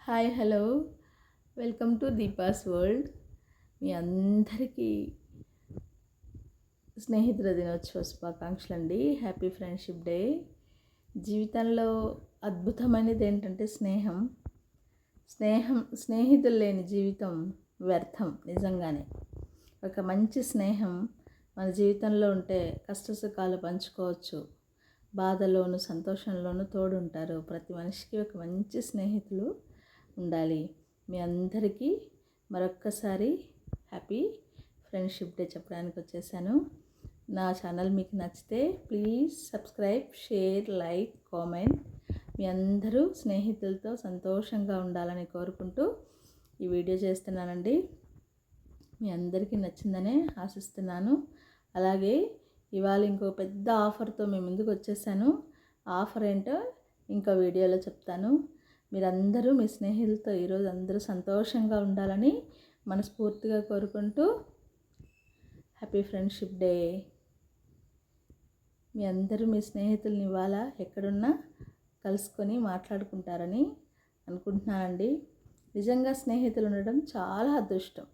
Hi hello welcome to Deepa's world. మీ అందరికీ స్నేహితుల దినోత్సవ శుభాకాంక్షలు అండి. Happy friendship day. జీవితంలో అద్భుతమైనది ఏంటంటే స్నేహితులు లేని జీవితం వ్యర్థం. నిజంగానే ఒక మంచి స్నేహం మన జీవితంలో ఉంటే కష్టసుఖాలు పంచుకోవచ్చు, బాధలోను సంతోషంలోనూ తోడుంటారు. ప్రతి మనిషికి ఒక మంచి స్నేహితులు ఉండాలి. మీ అందరికీ మరొక్కసారి హ్యాపీ ఫ్రెండ్షిప్ డే చెప్పడానికి వచ్చేసాను. నా ఛానల్ మీకు నచ్చితే please subscribe, share, like, comment. మీ అందరూ స్నేహితులతో సంతోషంగా ఉండాలని కోరుకుంటూ ఈ వీడియో చేస్తున్నానండి. మీ అందరికీ నచ్చిందనే ఆశిస్తున్నాను. అలాగే ఇవాళ ఇంకో పెద్ద ఆఫర్తో మీ ముందుకు వచ్చేసాను. ఆఫర్ ఏంటో ఇంకో వీడియోలో చెప్తాను. మీరందరూ మీ స్నేహితులతో ఈరోజు అందరూ సంతోషంగా ఉండాలని మనస్ఫూర్తిగా కోరుకుంటూ హ్యాపీ ఫ్రెండ్షిప్ డే. మీ అందరూ మీ స్నేహితుల్ని ఇవాళ ఎక్కడున్నా కలుసుకొని మాట్లాడుకుంటారని అనుకుంటున్నానండి. నిజంగా స్నేహితులు ఉండడం చాలా అదృష్టం.